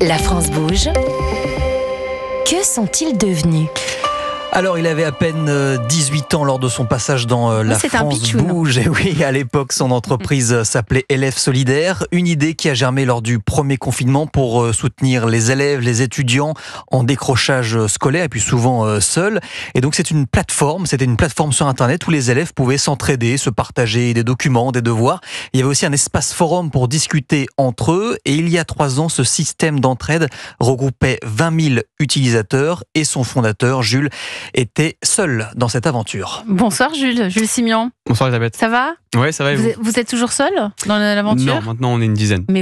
La France bouge. Que sont-ils devenus ? Alors, il avait à peine 18 ans lors de son passage dans La France bouge. Et oui, à l'époque, son entreprise s'appelait Élèves solidaires. Une idée qui a germé lors du premier confinement pour soutenir les élèves, les étudiants en décrochage scolaire et puis souvent seuls. Et donc, c'était une plateforme sur Internet où les élèves pouvaient s'entraider, se partager des documents, des devoirs. Il y avait aussi un espace forum pour discuter entre eux. Et il y a 3 ans, ce système d'entraide regroupait 20 000 utilisateurs et son fondateur, Jules, était seul dans cette aventure. Bonsoir Jules Simian. Bonsoir Elisabeth. Ça va ? Ouais, ça va et vous êtes toujours seul dans l'aventure ? Non, maintenant on est une dizaine. Mais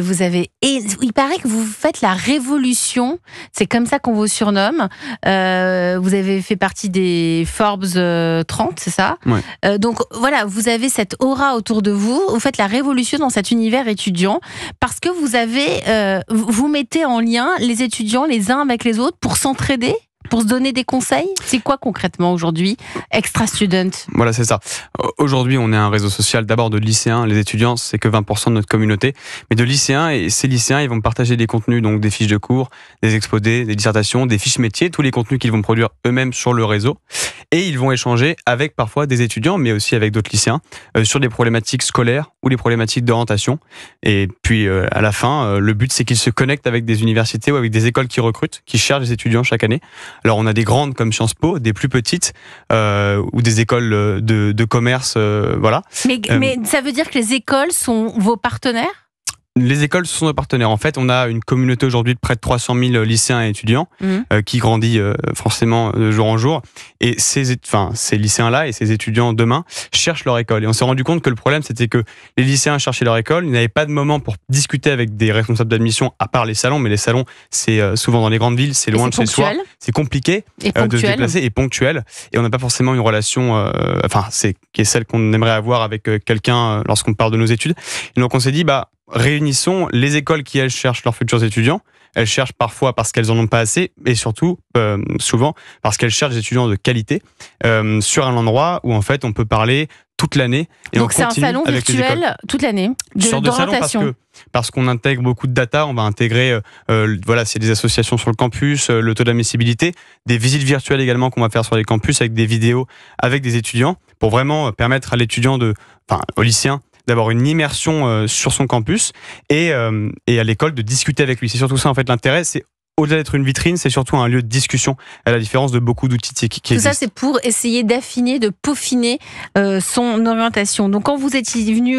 il paraît que vous faites la révolution, c'est comme ça qu'on vous surnomme. Vous avez fait partie des Forbes 30, c'est ça ? Ouais. Donc voilà, vous avez cette aura autour de vous, vous faites la révolution dans cet univers étudiant, parce que vous mettez en lien les étudiants les uns avec les autres pour s'entraider ? Pour se donner des conseils ? C'est quoi concrètement aujourd'hui, Extra Student ? Voilà, c'est ça. Aujourd'hui, on est un réseau social d'abord de lycéens. Les étudiants, c'est que 20% de notre communauté. Mais de lycéens, et ces lycéens, ils vont partager des contenus, donc des fiches de cours, des exposés, des dissertations, des fiches métiers, tous les contenus qu'ils vont produire eux-mêmes sur le réseau. Et ils vont échanger avec parfois des étudiants, mais aussi avec d'autres lycéens, sur des problématiques scolaires ou des problématiques d'orientation. Et puis, à la fin, le but, c'est qu'ils se connectent avec des universités ou avec des écoles qui recrutent, qui cherchent des étudiants chaque année. Alors, on a des grandes comme Sciences Po, des plus petites, ou des écoles de commerce, voilà. Mais ça veut dire que les écoles sont vos partenaires ? Les écoles sont nos partenaires. En fait, on a une communauté aujourd'hui de près de 300 000 lycéens et étudiants qui grandit forcément de jour en jour. Et ces lycéens-là et ces étudiants demain cherchent leur école. Et on s'est rendu compte que le problème, c'était que les lycéens cherchaient leur école. Ils n'avaient pas de moment pour discuter avec des responsables d'admission, à part les salons. Mais les salons, c'est souvent dans les grandes villes, c'est loin de chez soi. C'est compliqué de se déplacer et ponctuel. Et on n'a pas forcément une relation, qui est celle qu'on aimerait avoir avec quelqu'un lorsqu'on parle de nos études. Et donc on s'est dit, réunissons les écoles qui, elles, cherchent leurs futurs étudiants. Elles cherchent parfois parce qu'elles en ont pas assez, et surtout, souvent, parce qu'elles cherchent des étudiants de qualité sur un endroit où, en fait, on peut parler toute l'année. Et donc, c'est un salon virtuel toute l'année d'orientation. Parce qu'on intègre beaucoup de data, on va intégrer, c'est des associations sur le campus, le taux d'admissibilité, des visites virtuelles également qu'on va faire sur les campus avec des vidéos, avec des étudiants, pour vraiment permettre à l'étudiant au lycéen, d'avoir une immersion sur son campus et à l'école de discuter avec lui. C'est surtout ça, en fait, l'intérêt. C'est au-delà d'être une vitrine, c'est surtout un lieu de discussion, à la différence de beaucoup d'outils qui existent. Tout ça, c'est pour essayer d'affiner, de peaufiner son orientation. Donc, quand vous étiez venu,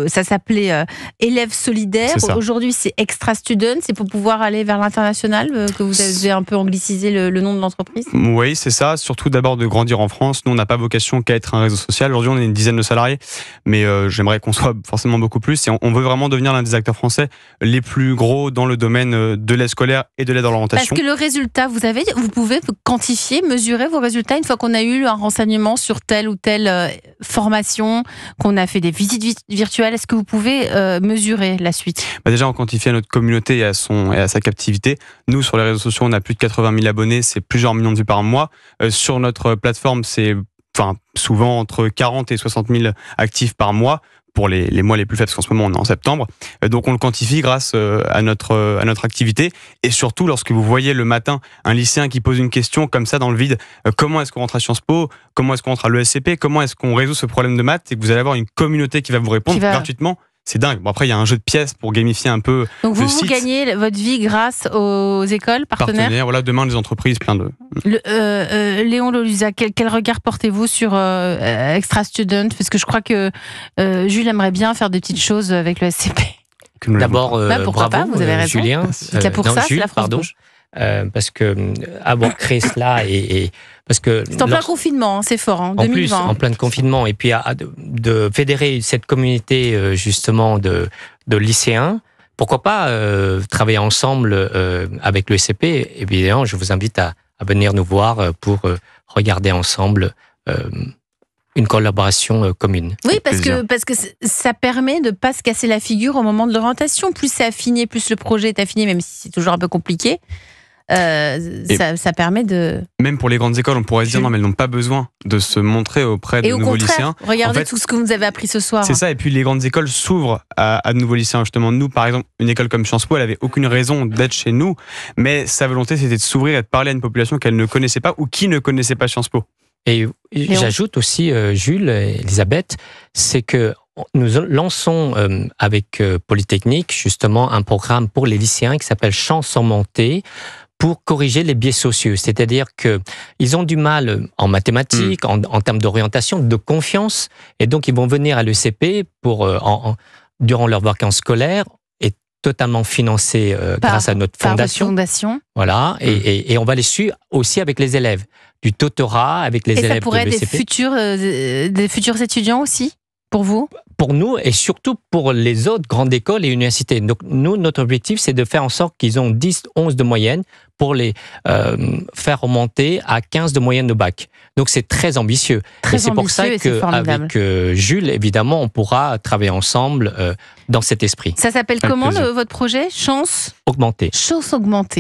ça s'appelait Élèves solidaires. Aujourd'hui, c'est Extra Student. C'est pour pouvoir aller vers l'international que vous avez un peu anglicisé le nom de l'entreprise. Oui, c'est ça. Surtout d'abord de grandir en France. Nous, on n'a pas vocation qu'à être un réseau social. Aujourd'hui, on est une dizaine de salariés, mais j'aimerais qu'on soit forcément beaucoup plus. Et on veut vraiment devenir l'un des acteurs français les plus gros dans le domaine de l'aide scolaire et de l'aide à l'orientation. Parce que le résultat, vous pouvez quantifier, mesurer vos résultats une fois qu'on a eu un renseignement sur telle ou telle formation, qu'on a fait des visites virtuelles. Est-ce que vous pouvez mesurer la suite ? Déjà, on quantifie à notre communauté et à sa captivité. Nous, sur les réseaux sociaux, on a plus de 80 000 abonnés, c'est plusieurs millions de vues par mois. Sur notre plateforme, c'est souvent entre 40 et 60 000 actifs par mois. Pour les mois les plus faibles, parce qu'en ce moment on est en septembre. Donc on le quantifie grâce à notre activité. Et surtout, lorsque vous voyez le matin un lycéen qui pose une question comme ça dans le vide, comment est-ce qu'on rentre à Sciences Po, comment est-ce qu'on rentre à l'ESCP, comment est-ce qu'on résout ce problème de maths, et que vous allez avoir une communauté qui va vous répondre gratuitement. C'est dingue. Bon, après, il y a un jeu de pièces pour gamifier un peu. Donc vous gagnez votre vie grâce aux écoles partenaires. Voilà, demain les entreprises, plein de. Léon Loluza, quel regard portez-vous sur Extra Student ? Parce que je crois que Jules aimerait bien faire des petites choses avec le SCP. D'abord, pourquoi bravo, pas, vous avez raison. Julien. C'est là pour ça, c'est la France bouge. Parce que avoir créé cela et parce que c'est en plein confinement, c'est fort, en 2020. Plus, en plein confinement, et puis de fédérer cette communauté justement de lycéens. Pourquoi pas travailler ensemble avec le SCP ? Évidemment, je vous invite à venir nous voir pour regarder ensemble une collaboration commune. Oui, parce que ça permet de ne pas se casser la figure au moment de l'orientation. Plus c'est affiné, plus le projet est affiné, même si c'est toujours un peu compliqué. ça permet de... Même pour les grandes écoles, on pourrait se dire non, mais elles n'ont pas besoin de se montrer auprès de nouveaux lycéens. Regardez tout ce que vous avez appris ce soir. C'est ça, et puis les grandes écoles s'ouvrent à de nouveaux lycéens. Justement, nous, par exemple, une école comme Sciences Po, elle avait aucune raison d'être chez nous, mais sa volonté, c'était de s'ouvrir et de parler à une population qu'elle ne connaissait pas ou qui ne connaissait pas Sciences Po. Et j'ajoute aussi, Jules et Elisabeth, c'est que nous lançons avec Polytechnique justement un programme pour les lycéens qui s'appelle Chance Augmentée pour corriger les biais sociaux. C'est-à-dire qu'ils ont du mal en mathématiques, en termes d'orientation, de confiance, et donc ils vont venir à l'ECP pour, durant leurs vacances scolaires, et totalement financés grâce à notre fondation. Voilà, et on va les suivre aussi avec les élèves. Du tutorat avec les élèves de l'ECP. Et ça pourrait être des futurs étudiants aussi, pour vous ? Pour nous et surtout pour les autres grandes écoles et universités. Donc nous, notre objectif, c'est de faire en sorte qu'ils ont 10, 11 de moyenne pour les faire remonter à 15 de moyenne de bac. Donc c'est très ambitieux. Et c'est pour ça qu'avec Jules, évidemment, on pourra travailler ensemble dans cet esprit. Ça s'appelle comment votre projet ? Chance Augmentée. Chance Augmentée.